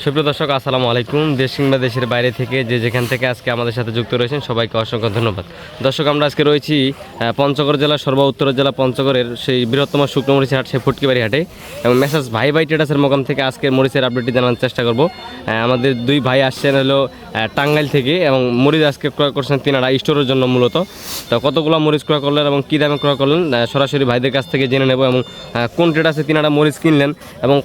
সুপ্রিয় দর্শক, আসসালামু আলাইকুম। দেশ কিংবা দেশের বাইরে থেকে যে যেখান থেকে আজকে আমাদের সাথে যুক্ত রয়েছেন সবাইকে অসংখ্য ধন্যবাদ। দর্শক, আমরা আজকে রয়েছি পঞ্চগড় জেলার উত্তর জেলা পঞ্চগড়ের সেই বৃহত্তম শুকনো মরিচের হাট, সেই ফুটকিবাড়ি হাটে, এবং মেসাজ ভাই ট্রেডার্সের মোকাম থেকে আজকের মরিচের আপডেটটি জানানোর চেষ্টা করব। আমাদের দুই ভাই আসছেন হলো টাঙ্গাইল থেকে, এবং মরিচ আজকে ক্রয় করছেন তিনারা স্টোরের জন্য মূলত। তো কতগুলো মরিচ ক্রয় করলেন এবং কী দামে ক্রয় করলেন সরাসরি ভাইদের কাছ থেকে জেনে নেব, এবং কোন ট্রেডার্সে তিনারা মরিচ কিনলেন এবং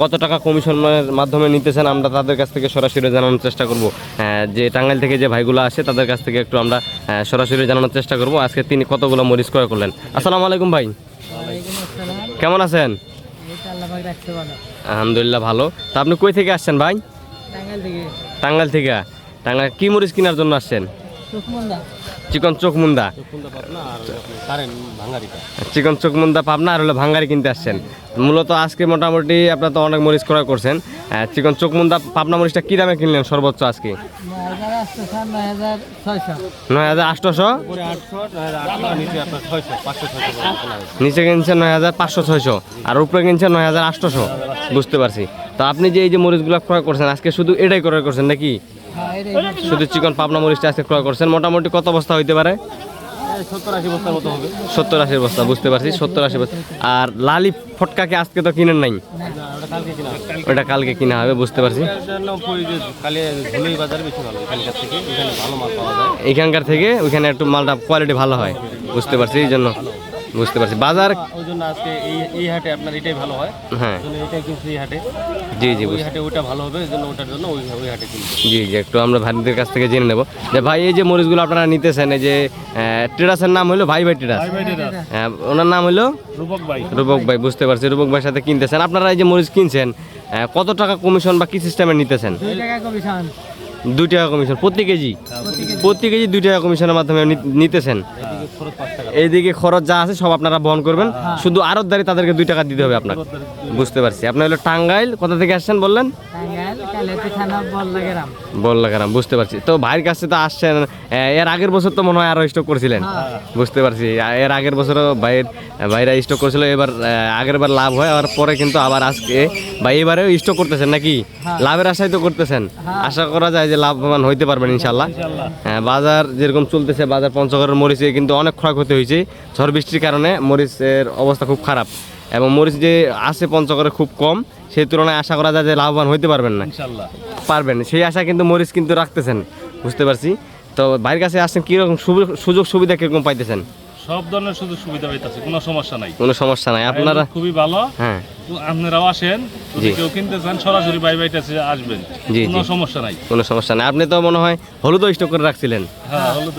কত টাকা কমিশনের মাধ্যমে নিতেছেন আমরা তাদের কাছ থেকে সরাসরি জানানোর চেষ্টা করব। যে টাঙ্গাইল থেকে যে ভাইগুলো আসে তাদের কাছ থেকে একটু আমরা সরাসরি জানানোর চেষ্টা করব আজকে তিনি কতগুলো মরিচ ক্রয় করলেন। আসসালামু আলাইকুম ভাই, কেমন আছেন? আলহামদুলিল্লাহ ভালো। তা আপনি কই থেকে আসছেন ভাই? টাঙ্গাইল থেকে। টাঙ্গাইল কি মরিচ কেনার জন্য আসছেন? চিকন চোখমুন্দা, চিকন চোখমুন্দা পাবনা আর হলো ভাঙ্গারি কিনতে আসছেন মূলত। আজকে মোটামুটি আপনার তো অনেক মরিচ ক্রয় করছেন। চিকন চোখমুন্দা পাবনা মরিচটা কী দামে কিনলেন সর্বোচ্চ আজকে? 9,800, নিচে কিনছেন 9,500-600, আর উপরে কিনছেন 9,800। বুঝতে পারছি। তো আপনি যে এই যে মরিচগুলো ক্রয় করছেন আজকে শুধু এটাই ক্রয় করছেন নাকি? শুধু চিকন পাবনা মরিচটা আজকে ক্রয় করছেন। মোটামুটি কত বস্তা হইতে পারে? 70-80 বস্তার মতো হবে। 70-80 বস্তা। বুঝতে পারছি, 70-80 বস্তা। আর লালি ফটকাকে আজকে তো কিনেন নাই? ওটা কালকে কিনা হবে। বুঝতে পারছি। এখানকার থেকে ওইখানে একটু মালটা কোয়ালিটি ভালো হয়। বুঝতে পারছি, এই জন্য বুঝতে পারছি। বাজার ওই জন্য আজকে এই হাটে আপনার এটাই ভালো হয়। হ্যাঁ, এটাই কিন্তু এই হাটে। জি জি, ওই হাটে ওটা ভালো হবে, এই জন্য ওটার জন্য ওই হাটে কিনবো। জি জি, একটু আমরা ভাইদের কাছ থেকে জেনে নেব যে ভাই এই যে মরিচগুলো আপনারা নিতেছেন, এই যে ট্রেডার্সের নাম হলো ভাই ট্রেডার্স, ওনার নাম হলো রূপক ভাই। বুঝতে পারছি, রূপক ভাইয়ের সাথে কিনতেছেন। আপনারা এই যে মরিচ কিনছেন কত টাকা কমিশন বা কি সিস্টেমে নিতেছেন? 2 টাকা কমিশন প্রতি কেজি। প্রতি কেজি 2 টাকা কমিশনের মাধ্যমে নিতেছেন। এইদিকে খরচ যা আছে সব আপনারা বহন করবেন, শুধু আড়তদারি তাদেরকে 2 টাকা দিতে হবে আপনার। বুঝতে পারছি। আপনার হলো টাঙ্গাইল, কোথা থেকে আসছেন বললেন? বল্লাগ্রাম। বুঝতে পারছি। তো ভাইয়ের কাছে তো আসছেন, এর আগের বছর তো মনে হয় আরো স্টক করেছিলেন। বুঝতে পারছি। এর আগের বছরও ভাইরা স্টক করেছিল। এবার আগের বার লাভ হয়, আর পরে কিন্তু আবার আজকে ভাই এবারেও স্টক করতেছেন নাকি? লাভের আশাই তো করতেছেন। আশা করা যায় যে লাভবান হইতে পারবেন ইনশাল্লাহ। বাজার যেরকম চলতেছে, বাজার পঞ্চগড়ের মরিচে কিন্তু অনেক ক্ষয়ক্ষতি হয়েছে ঝড় বৃষ্টির কারণে। মরিচের অবস্থা খুব খারাপ, এবং মরিচ যে আছে পঞ্চগড়ে খুব কম, সেই তুলনায় আশা করা যায় যে লাভবান হইতে পারবেন না। পারবেন, সেই আশা কিন্তু মরিচ কিন্তু রাখতেছেন। বুঝতে পারছি। তো ভাইয়ের কাছে আসছেন, কীরকম সুযোগ সুবিধা কীরকম পাইতেছেন? সব ধরনের সুযোগ সুবিধা পাইতেছে, কোনো সমস্যা নাই। কোনো সমস্যা নাই। আপনারা খুবই ভালো। হ্যাঁ, আপনারাও আসেন, যদি কেউ কিনতে চান সরাসরি বাইটাছে আসবেন, কোনো সমস্যা নাই। কোনো সমস্যা নাই। আপনি তো মনে হয় হলুদ স্টক করে রাখছিলেন? হ্যাঁ, হলুদ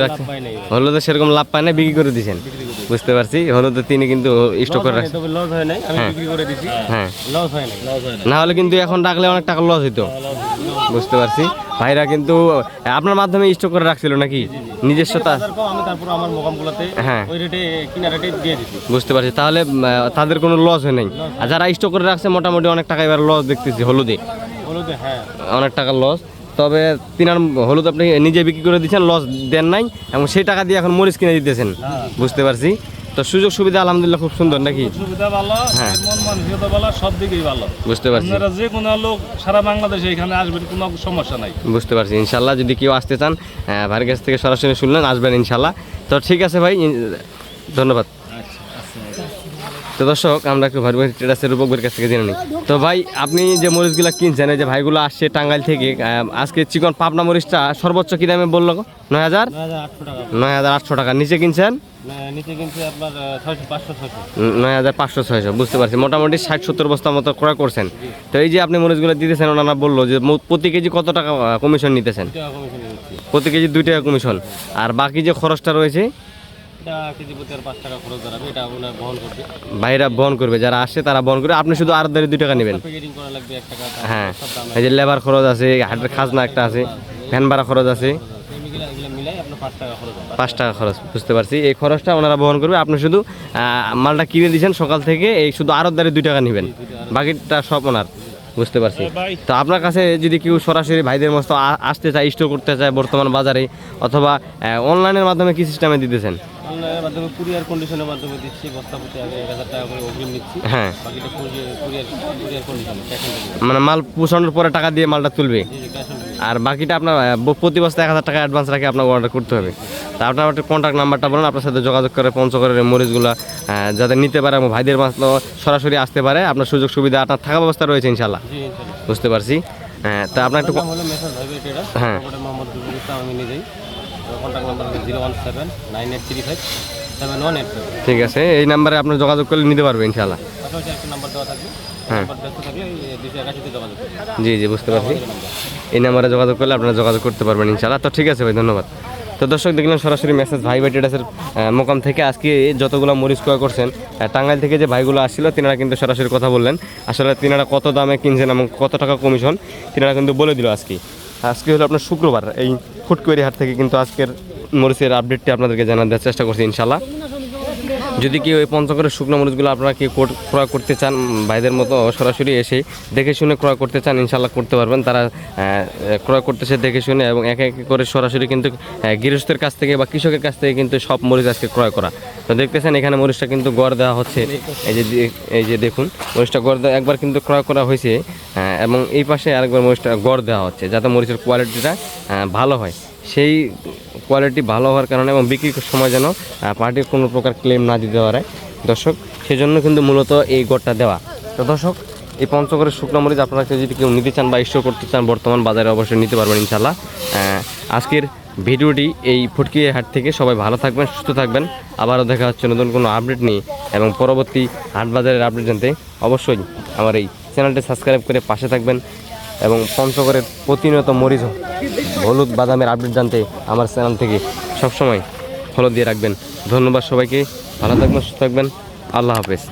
রাখছেন। হলুদে সেরকম লাভ পায় না, বিক্রি করে দিয়েছেন। বুঝতে পারছি। হলুদ তিনি কিন্তু স্টক করে রাখছেন। লস হয় নাই, আমি বিক্রি করে দিছি। হ্যাঁ, লস হয় নাই। না হলে কিন্তু এখন রাখলে অনেক টাকা লস হইতো। বুঝতে পারছি। ভাইরা কিন্তু আপনার মাধ্যমে স্টক করে রাখছিল নাকি নিজস্বতা? আমি তারপর আমার মোকামগুলোতে ওই রেটে কিনা রেটে দিয়ে দিছি। বুঝতে পারছি। তাহলে তাদের কোনো লস হয় নাই। আর যারা স্টক করে রাখছে মোটামুটি অনেক টাকা এবার লস দেখতেছি হলুদে। হ্যাঁ, অনেক টাকা লস। তবে তিনার হলুদ আপনি নিজে বিক্রি করে দিচ্ছেন, লস দেন নাই, এবং সেই টাকা দিয়ে এখন মরিচ কিনে দিতেছেন। বুঝতে পারছি। তো সুযোগ সুবিধা আলহামদুলিল্লাহ খুব সুন্দর নাকি? সুবিধা ভালো, হ্যাঁ, মন মানসিকতা ভালো, সব দিকেই ভালো। বুঝতে পারছি। আপনারা যে কোনো লোক সারা বাংলাদেশে এখানে আসবেন, কোনো সমস্যা নাই। বুঝতে পারছি। ইনশাল্লাহ যদি কেউ আসতে চান ভাইয়ের কাছ থেকে সরাসরি শুনলেন, আসবেন ইনশাল্লাহ। তো ঠিক আছে ভাই, ধন্যবাদ। তো দর্শক, আমরা একটু ভাই ট্রেডার্সের রূপক ভাইয়ের কাছ থেকে জেনে নিই। তো ভাই, আপনি যে মরিচগুলো কিনছেন, এই যে ভাইগুলো আসছে টাঙ্গাইল থেকে, আজকে চিকন পাবনা মরিচটা সর্বোচ্চ কী দামে বললো? 9,800 টাকা। নিচে কিনছেন? নিচে কিনছে আপনার 9,500-600। বুঝতে পারছি। মোটামুটি 60-70 বস্তার মতো ক্রয় করছেন। তো এই যে আপনি মরিচগুলো দিতেছেন, ওনারা বললো যে প্রতি কেজি কত টাকা কমিশন নিতেছেন? প্রতি কেজি 2 টাকা কমিশন। আর বাকি যে খরচটা রয়েছে ভাইরা বহন করবে, যারা আসে তারা বহন করবে, আপনি শুধু আড়তদারি 2 টাকা নেবেন। হ্যাঁ, এই যে লেবার খরচ আছে, হাটের খাজনা একটা আছে, ভ্যান ভাড়া খরচ আছে, 5 টাকা খরচ। বুঝতে পারছি। এই খরচটা ওনারা বহন করবে, আপনি শুধু মালটা কিনে দিয়েছেন সকাল থেকে, এই শুধু আড়তদারি 2 টাকা নেবেন, বাকিটা সব ওনার। বুঝতে পারছি। তো আপনার কাছে যদি কেউ সরাসরি ভাইদের মতো আসতে চায়, স্টোর করতে চায় বর্তমান বাজারে, অথবা অনলাইনের মাধ্যমে কি সিস্টেমে দিতেছেন? অনলাইনের মাধ্যমে কুরিয়ার কন্ডিশনের মাধ্যমে দিচ্ছি, বস্তা প্রতি আগে 1000 টাকা করে অগ্রিম নিচ্ছি, হ্যাঁ বাকিটা কুরিয়ার কন্ডিশনে ক্যাশ অন ডেলিভারি। মানে মাল পৌঁছানোর পরে টাকা দিয়ে মালটা তুলবে, জি ক্যাশ অন ডেলিভারি। আর বাকিটা আপনার প্রতি বস্তা 1000 টাকা অ্যাডভান্স রাখে আপনাকে অর্ডার করতে হবে। তা আপনার একটা কন্ট্যাক্ট নাম্বারটা বলুন, আপনার সাথে যোগাযোগ করে পঞ্চগড়ের এই মরিচগুলো যাতে নিতে পারে এবং ভাইদের মাত্র সরাসরি আসতে পারে, আপনার সুযোগ সুবিধা আপনার থাকা ব্যবস্থা রয়েছে ইনশাল্লাহ। জি ইনশাআল্লাহ। বুঝতে পারছি। হ্যাঁ, তা আপনার একটু নাম হলো মেসাজ ভাই ট্রেডার, হ্যাঁ। মোহাম্মদ রুবুল ইসলাম, আমি নিজেই। কন্ট্যাক্ট নাম্বার হলো 01798357187। ঠিক আছে, এই নাম্বারে আপনার যোগাযোগ করলে নিতে পারবে ইনশাল্লাহ। পাশাপাশি একটা নাম্বার দেওয়া থাকবে, হ্যাঁ। নাম্বার ব্যস্ত থাকলে 281-তে যোগাযোগ করবেন। জি জি বুঝতে পারছি। আমাদের নাম্বার। এই নাম্বারে যোগাযোগ করলে আপনারা যোগাযোগ করতে পারবেন ইনশাআল্লাহ। তো ঠিক আছে ভাই, ধন্যবাদ। তো দর্শক দেখলাম সরাসরি মেসেজ ভাই ট্রেডার্সের মোকাম থেকে আজকে যতগুলো মরিচ ক্রয় করছেন, টাঙ্গাইল থেকে যে ভাইগুলো আসছিল তিনারা কিন্তু সরাসরি কথা বললেন, আসলে তিনারা কত দামে কিনছেন এবং কত টাকা কমিশন তিনারা কিন্তু বলে দিল। আজকে হলো আপনার শুক্রবার, এই ফুটকুয়ারি হাট থেকে কিন্তু আজকের মরিচের আপডেটটি আপনাদেরকে জানার দেওয়ার চেষ্টা করছি ইনশাআল্লাহ। যদি কেউ এই পঞ্চগড়ের শুকনো মরিচগুলো আপনারা কি ক্রয় করতে চান, ভাইদের মতো সরাসরি এসে দেখে শুনে ক্রয় করতে চান, ইনশাল্লাহ করতে পারবেন। তারা ক্রয় করতেছে দেখে শুনে এবং এক এক করে সরাসরি কিন্তু গৃহস্থের কাছ থেকে বা কৃষকের কাছ থেকে কিন্তু সব মরিচ আজকে ক্রয় করা। তো দেখতেছেন এখানে মরিচটা কিন্তু গড় দেওয়া হচ্ছে, এই যে দেখুন মরিচটা গড় দেওয়া একবার কিন্তু ক্রয় করা হয়েছে, এবং এই পাশে আরেকবার মরিচটা গড় দেওয়া হচ্ছে যাতে মরিচের কোয়ালিটিটা ভালো হয়। সেই কোয়ালিটি ভালো হওয়ার কারণে এবং বিক্রির সময় যেন পার্টির কোনো প্রকার ক্লেম না দিতে পারে দর্শক, সেজন্য কিন্তু মূলত এই গড়টা দেওয়া। তো দর্শক, এই পঞ্চগড়ের শুকনো মরিচ আপনারা যদি কেউ নিতে চান বা স্টোর করতে চান বর্তমান বাজারে অবশ্যই নিতে পারবেন ইনশাল্লাহ। আজকের ভিডিওটি এই ফুটকি হাট থেকে সবাই ভালো থাকবেন, সুস্থ থাকবেন। আবারও দেখা হচ্ছে নতুন কোনো আপডেট নিয়ে, এবং পরবর্তী হাট বাজারের আপডেট জানতে অবশ্যই আমার এই চ্যানেলটি সাবস্ক্রাইব করে পাশে থাকবেন, এবং পঞ্চগড়ের প্রতিনিয়ত মরিচ হলুদ বাদামের আপডেট জানতে আমার চ্যানেল থেকে সবসময় ফলো দিয়ে রাখবেন। ধন্যবাদ সবাইকে, ভালো থাকবেন, সুস্থ থাকবেন, আল্লাহ হাফেজ।